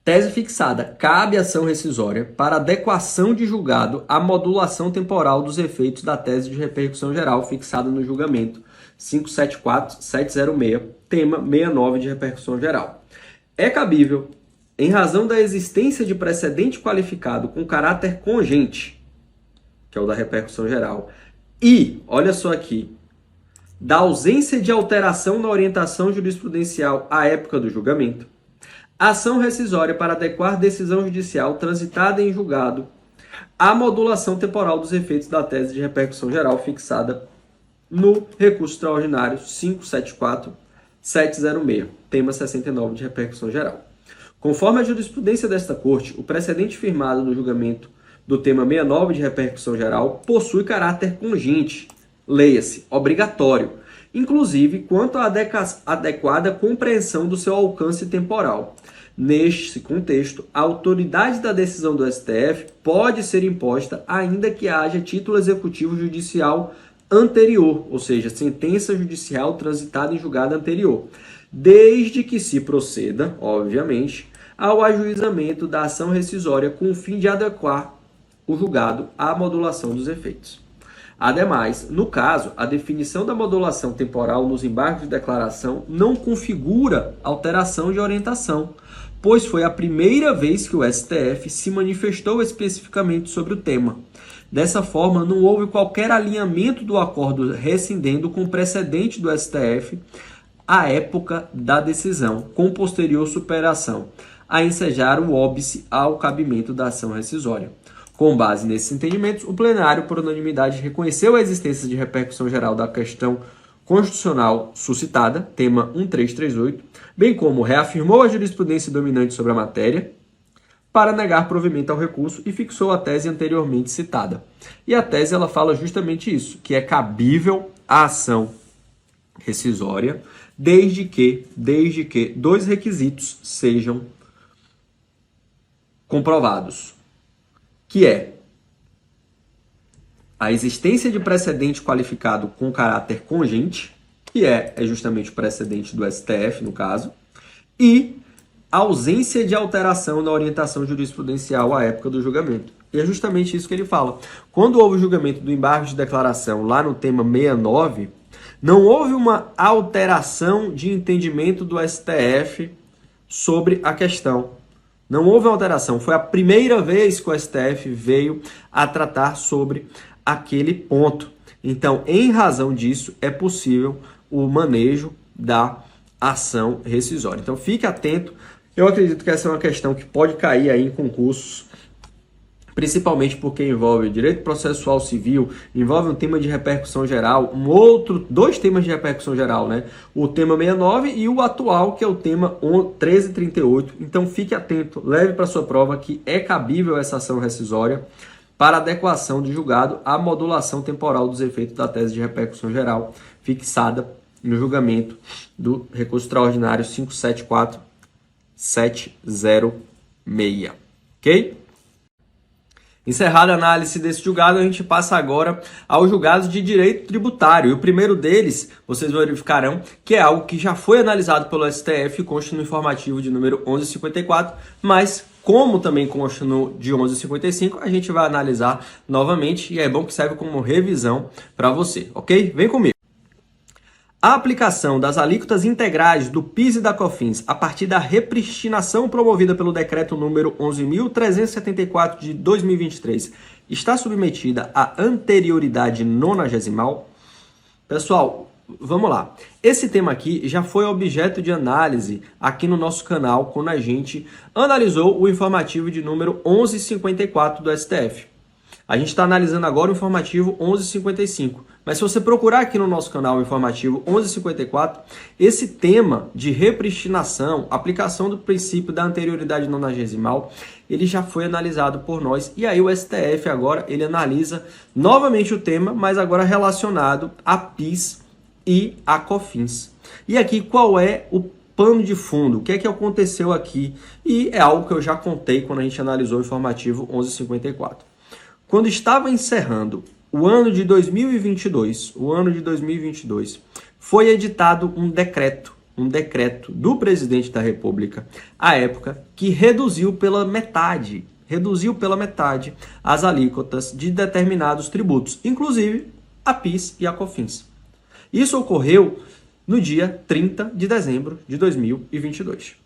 Tese fixada. Cabe ação rescisória para adequação de julgado à modulação temporal dos efeitos da tese de repercussão geral fixada no julgamento 574706, tema 69 de repercussão geral. É cabível, em razão da existência de precedente qualificado com caráter congente, que é o da repercussão geral, e, olha só aqui, da ausência de alteração na orientação jurisprudencial à época do julgamento, ação rescisória para adequar decisão judicial transitada em julgado à modulação temporal dos efeitos da tese de repercussão geral fixada no recurso extraordinário 574706, tema 69 de repercussão geral. Conforme a jurisprudência desta Corte, o precedente firmado no julgamento do tema 69 de repercussão geral possui caráter congente, leia-se, obrigatório, inclusive quanto à adequada compreensão do seu alcance temporal. Neste contexto, a autoridade da decisão do STF pode ser imposta ainda que haja título executivo judicial anterior, ou seja, sentença judicial transitada em julgado anterior, desde que se proceda, obviamente, ao ajuizamento da ação rescisória com o fim de adequar o julgado à modulação dos efeitos. Ademais, no caso, a definição da modulação temporal nos embargos de declaração não configura alteração de orientação, pois foi a primeira vez que o STF se manifestou especificamente sobre o tema. Dessa forma, não houve qualquer alinhamento do acordo rescindendo com o precedente do STF à época da decisão, com posterior superação, a ensejar o óbice ao cabimento da ação rescisória. Com base nesses entendimentos, o plenário, por unanimidade, reconheceu a existência de repercussão geral da questão constitucional suscitada, tema 1338, bem como reafirmou a jurisprudência dominante sobre a matéria, para negar provimento ao recurso e fixou a tese anteriormente citada. E a tese ela fala justamente isso, que é cabível a ação rescisória, desde que dois requisitos sejam comprovados, que é a existência de precedente qualificado com caráter congente, que é justamente o precedente do STF, no caso, e a ausência de alteração na orientação jurisprudencial à época do julgamento. E é justamente isso que ele fala. Quando houve o julgamento do embargo de declaração, lá no tema 69, não houve uma alteração de entendimento do STF sobre a questão. Não houve alteração. Foi a primeira vez que o STF veio a tratar sobre aquele ponto. Então, em razão disso, é possível o manejo da ação rescisória. Então, fique atento. Eu acredito que essa é uma questão que pode cair aí em concursos, principalmente porque envolve direito processual civil, envolve um tema de repercussão geral, dois temas de repercussão geral, né? O tema 69 e o atual, que é o tema 1338. Então fique atento, leve para sua prova que é cabível essa ação rescisória para adequação de julgado à modulação temporal dos efeitos da tese de repercussão geral fixada no julgamento do recurso extraordinário 574706. Ok? Encerrada a análise desse julgado, a gente passa agora aos julgados de direito tributário. E o primeiro deles, vocês verificarão que é algo que já foi analisado pelo STF, consta no informativo de número 1154, mas como também consta no de 1155, a gente vai analisar novamente e é bom que serve como revisão para você, ok? Vem comigo. A aplicação das alíquotas integrais do PIS e da COFINS a partir da repristinação promovida pelo decreto número 11.374 de 2023 está submetida à anterioridade nonagesimal? Pessoal, vamos lá. Esse tema aqui já foi objeto de análise aqui no nosso canal quando a gente analisou o informativo de número 1154 do STF. A gente está analisando agora o informativo 1155. Mas se você procurar aqui no nosso canal o informativo 1154, esse tema de repristinação, aplicação do princípio da anterioridade nonagesimal, ele já foi analisado por nós. E aí o STF agora ele analisa novamente o tema, mas agora relacionado a PIS e a COFINS. E aqui qual é o pano de fundo? O que é que aconteceu aqui? E é algo que eu já contei quando a gente analisou o informativo 1154. Quando estava encerrando o ano de 2022, foi editado um decreto do presidente da República, à época, que reduziu pela metade as alíquotas de determinados tributos, inclusive a PIS e a COFINS. Isso ocorreu no dia 30 de dezembro de 2022.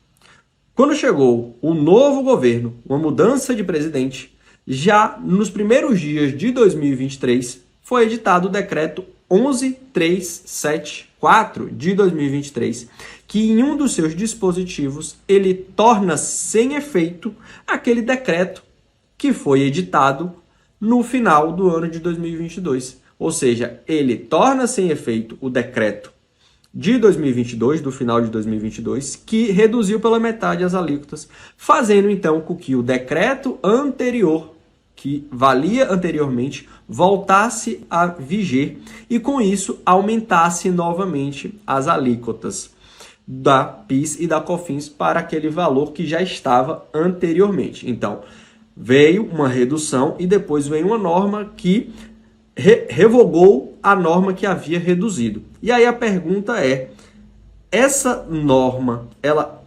Quando chegou o novo governo, uma mudança de presidente, já nos primeiros dias de 2023, foi editado o decreto 11374 de 2023, que em um dos seus dispositivos, ele torna sem efeito aquele decreto que foi editado no final do ano de 2022. Ou seja, ele torna sem efeito o decreto de 2022, do final de 2022, que reduziu pela metade as alíquotas, fazendo então com que o decreto anterior, que valia anteriormente, voltasse a viger e com isso aumentasse novamente as alíquotas da PIS e da COFINS para aquele valor que já estava anteriormente. Então, veio uma redução e depois veio uma norma que revogou a norma que havia reduzido. E aí a pergunta é, essa norma, ela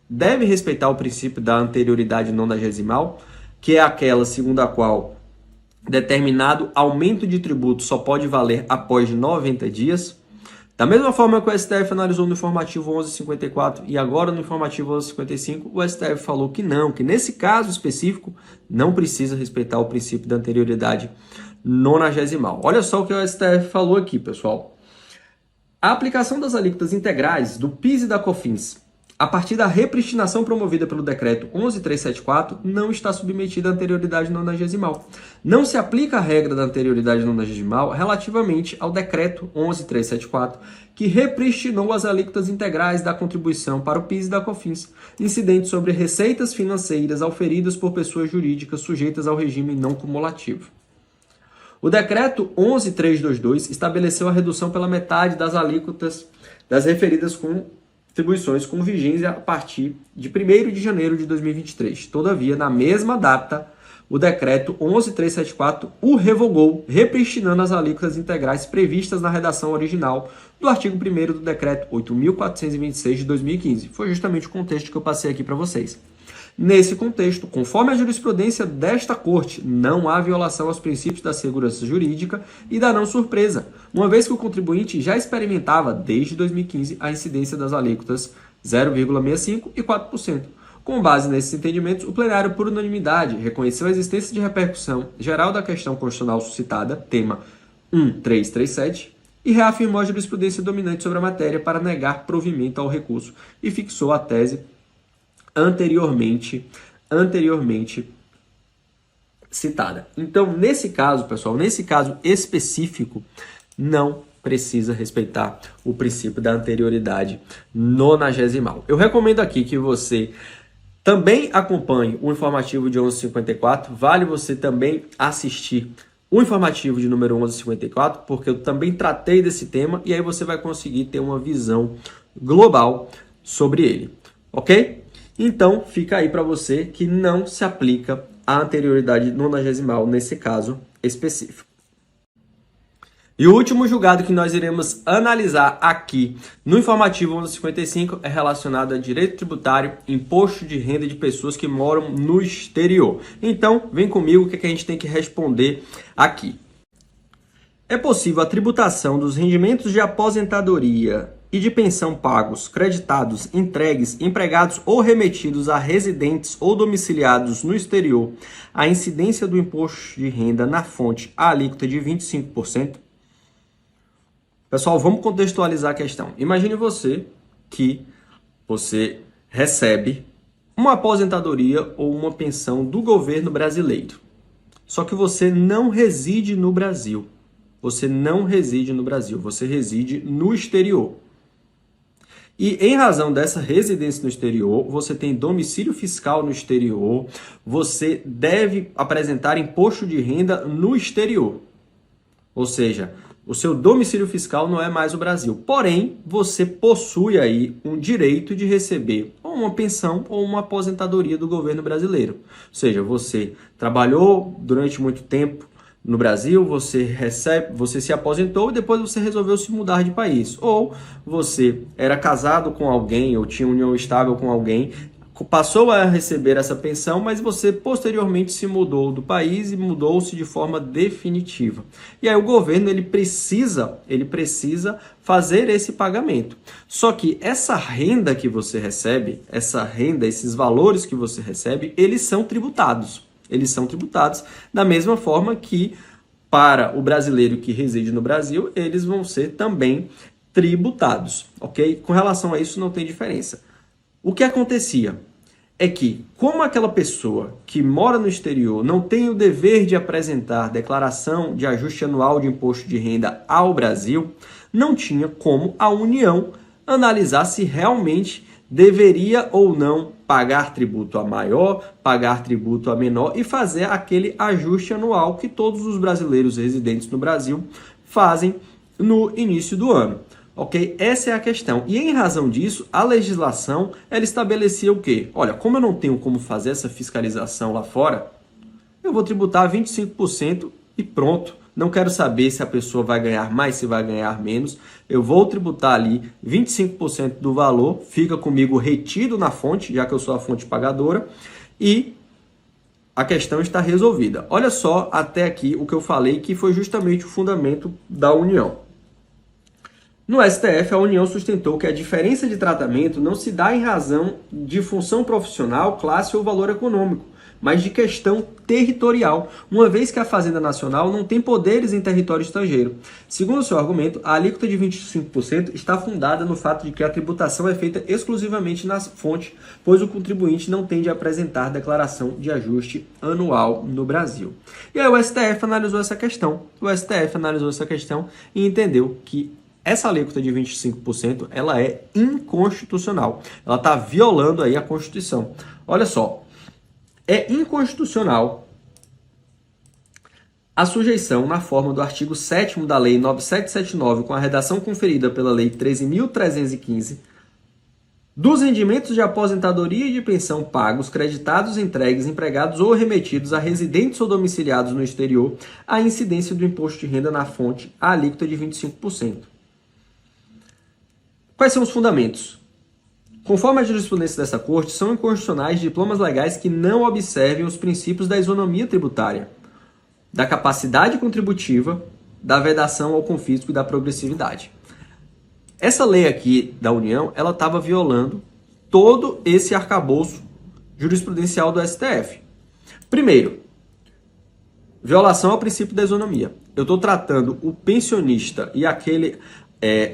deve respeitar o princípio da anterioridade nonagesimal, que é aquela segundo a qual determinado aumento de tributo só pode valer após 90 dias? Da mesma forma que o STF analisou no informativo 1154 e agora no informativo 1155, o STF falou que não, que nesse caso específico não precisa respeitar o princípio da anterioridade nonagesimal. Olha só o que o STF falou aqui, pessoal. A aplicação das alíquotas integrais do PIS e da COFINS a partir da repristinação promovida pelo decreto 11374 não está submetida à anterioridade nonagesimal. Não se aplica a regra da anterioridade nonagesimal relativamente ao decreto 11374, que repristinou as alíquotas integrais da contribuição para o PIS e da COFINS, incidentes sobre receitas financeiras auferidas por pessoas jurídicas sujeitas ao regime não cumulativo. O decreto 11322 estabeleceu a redução pela metade das alíquotas das referidas contribuições com vigência a partir de 1º de janeiro de 2023. Todavia, na mesma data, o decreto 11374 o revogou, repristinando as alíquotas integrais previstas na redação original do artigo 1º do decreto 8.426 de 2015. Foi justamente o contexto que eu passei aqui para vocês. Nesse contexto, conforme a jurisprudência desta Corte, não há violação aos princípios da segurança jurídica e da não surpresa, uma vez que o contribuinte já experimentava, desde 2015, a incidência das alíquotas 0,65% e 4%. Com base nesses entendimentos, o plenário, por unanimidade, reconheceu a existência de repercussão geral da questão constitucional suscitada, tema 1337, e reafirmou a jurisprudência dominante sobre a matéria para negar provimento ao recurso e fixou a tese anteriormente citada. Então, nesse caso, pessoal, nesse caso específico, não precisa respeitar o princípio da anterioridade nonagesimal. Eu recomendo aqui que você também acompanhe o informativo de 1154, vale você também assistir o informativo de número 1154, porque eu também tratei desse tema e aí você vai conseguir ter uma visão global sobre ele, ok? Então, fica aí para você que não se aplica a anterioridade nonagesimal nesse caso específico. E o último julgado que nós iremos analisar aqui no informativo 1155 é relacionado a direito tributário, imposto de renda de pessoas que moram no exterior. Então, vem comigo o que a gente tem que responder aqui. É possível a tributação dos rendimentos de aposentadoria e de pensão pagos, creditados, entregues, empregados ou remetidos a residentes ou domiciliados no exterior, a incidência do imposto de renda na fonte a alíquota de 25%? Pessoal, vamos contextualizar a questão. Imagine que você recebe uma aposentadoria ou uma pensão do governo brasileiro. Só que você não reside no Brasil. Você não reside no Brasil, você reside no exterior. E em razão dessa residência no exterior, você tem domicílio fiscal no exterior, você deve apresentar imposto de renda no exterior. Ou seja, o seu domicílio fiscal não é mais o Brasil. Porém, você possui aí um direito de receber ou uma pensão ou uma aposentadoria do governo brasileiro. Ou seja, você trabalhou durante muito tempo no Brasil, você se aposentou e depois você resolveu se mudar de país. Ou você era casado com alguém ou tinha união estável com alguém, passou a receber essa pensão, mas você posteriormente se mudou do país e mudou-se de forma definitiva. E aí o governo ele precisa fazer esse pagamento. Só que essa renda que você recebe, esses valores que você recebe, eles são tributados. Eles são tributados da mesma forma que para o brasileiro que reside no Brasil, eles vão ser também tributados, ok? Com relação a isso não tem diferença. O que acontecia é que, como aquela pessoa que mora no exterior não tem o dever de apresentar declaração de ajuste anual de imposto de renda ao Brasil, não tinha como a União analisar se realmente deveria ou não pagar tributo a maior, pagar tributo a menor e fazer aquele ajuste anual que todos os brasileiros residentes no Brasil fazem no início do ano. Ok? Essa é a questão. E em razão disso, a legislação ela estabelecia o quê? Olha, como eu não tenho como fazer essa fiscalização lá fora, eu vou tributar 25% e pronto. não quero saber se a pessoa vai ganhar mais, se vai ganhar menos, eu vou tributar ali 25% do valor, fica comigo retido na fonte, já que eu sou a fonte pagadora, e a questão está resolvida. Olha só até aqui o que eu falei, que foi justamente o fundamento da União. No STF, a União sustentou que a diferença de tratamento não se dá em razão de função profissional, classe ou valor econômico, mas de questão territorial, uma vez que a Fazenda Nacional não tem poderes em território estrangeiro. Segundo seu argumento, a alíquota de 25% está fundada no fato de que a tributação é feita exclusivamente na fonte, pois o contribuinte não tem de apresentar declaração de ajuste anual no Brasil. E aí o STF analisou essa questão. E entendeu que essa alíquota de 25%, ela é inconstitucional. Ela está violando aí a Constituição. Olha só, é inconstitucional a sujeição na forma do artigo 7º da Lei 9779, com a redação conferida pela Lei 13.315, dos rendimentos de aposentadoria e de pensão pagos, creditados, entregues, empregados ou remetidos a residentes ou domiciliados no exterior, à incidência do imposto de renda na fonte, a alíquota de 25%. Quais são os fundamentos? Conforme a jurisprudência dessa corte, são inconstitucionais diplomas legais que não observem os princípios da isonomia tributária, da capacidade contributiva, da vedação ao confisco e da progressividade. Essa lei aqui da União, ela estava violando todo esse arcabouço jurisprudencial do STF. Primeiro, violação ao princípio da isonomia. Eu estou tratando o pensionista e aquele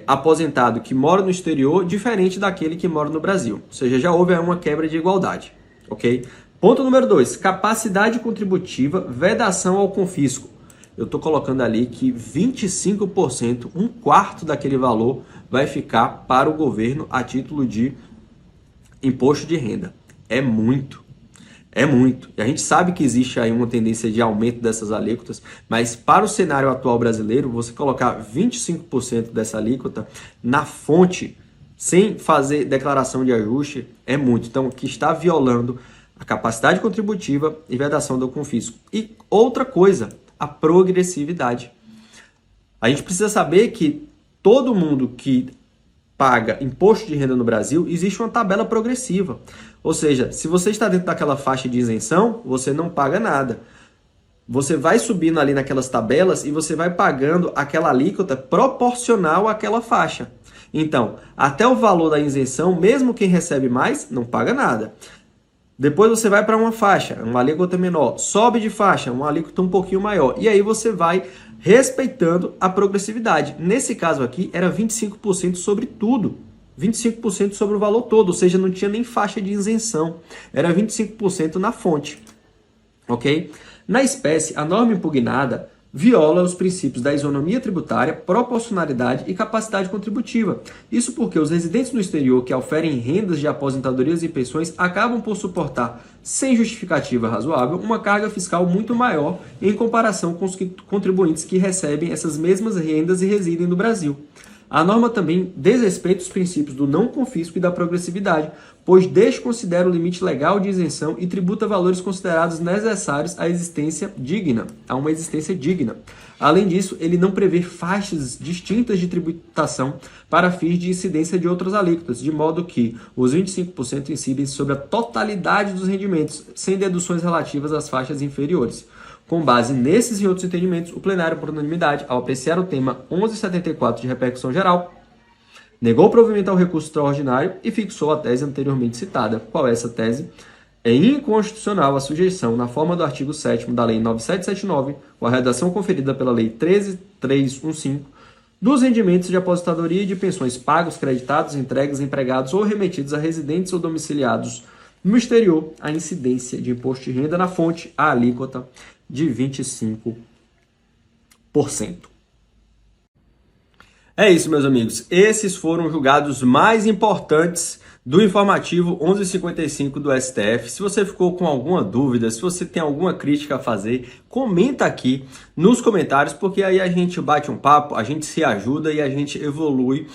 aposentado que mora no exterior diferente daquele que mora no Brasil. Ou seja, já houve uma quebra de igualdade. Ok? Ponto número 2, capacidade contributiva, vedação ao confisco. Eu estou colocando ali que 25%, um quarto daquele valor, vai ficar para o governo a título de imposto de renda. É muito. É muito. E a gente sabe que existe aí uma tendência de aumento dessas alíquotas, mas para o cenário atual brasileiro, você colocar 25% dessa alíquota na fonte, sem fazer declaração de ajuste, é muito. Então, que está violando a capacidade contributiva e vedação do confisco. E outra coisa, a progressividade. A gente precisa saber que todo mundo que paga imposto de renda no Brasil, existe uma tabela progressiva. Ou seja, se você está dentro daquela faixa de isenção, você não paga nada. Você vai subindo ali naquelas tabelas e você vai pagando aquela alíquota proporcional àquela faixa. Então, até o valor da isenção, mesmo quem recebe mais, não paga nada. Depois você vai para uma faixa, uma alíquota menor, sobe de faixa, uma alíquota um pouquinho maior. E aí você vai respeitando a progressividade. Nesse caso aqui, era 25% sobre tudo. 25% sobre o valor todo, ou seja, não tinha nem faixa de isenção. Era 25% na fonte. Ok? Na espécie, a norma impugnada viola os princípios da isonomia tributária, proporcionalidade e capacidade contributiva. Isso porque os residentes no exterior que oferem rendas de aposentadorias e pensões acabam por suportar, sem justificativa razoável, uma carga fiscal muito maior em comparação com os contribuintes que recebem essas mesmas rendas e residem no Brasil. A norma também desrespeita os princípios do não confisco e da progressividade, pois desconsidera o limite legal de isenção e tributa valores considerados necessários à existência digna, a uma existência digna. Além disso, ele não prevê faixas distintas de tributação para fins de incidência de outras alíquotas, de modo que os 25% incidem sobre a totalidade dos rendimentos, sem deduções relativas às faixas inferiores. Com base nesses e outros entendimentos, o plenário, por unanimidade, ao apreciar o tema 1174 de repercussão geral, negou provimento ao recurso extraordinário e fixou a tese anteriormente citada. Qual é essa tese? É inconstitucional a sujeição, na forma do artigo 7º da Lei 9779, com a redação conferida pela Lei 13315, dos rendimentos de aposentadoria e de pensões pagos, creditados, entregues, empregados ou remetidos a residentes ou domiciliados no exterior, a incidência de imposto de renda na fonte, a alíquota de 25%. É isso, meus amigos. Esses foram os julgados mais importantes do informativo 1155 do STF. Se você ficou com alguma dúvida, se você tem alguma crítica a fazer, comenta aqui nos comentários, porque aí a gente bate um papo, a gente se ajuda e a gente evolui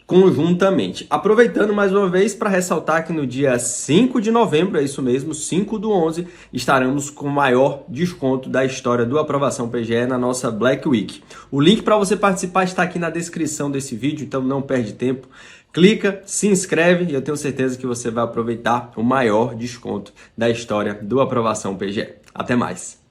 conjuntamente. Aproveitando mais uma vez para ressaltar que no dia 5 de novembro, é isso mesmo, 5/11, estaremos com o maior desconto da história do Aprovação PGE na nossa Black Week. O link para você participar está aqui na descrição desse vídeo, então não perde tempo. Clica, se inscreve e eu tenho certeza que você vai aproveitar o maior desconto da história do Aprovação PGE. Até mais!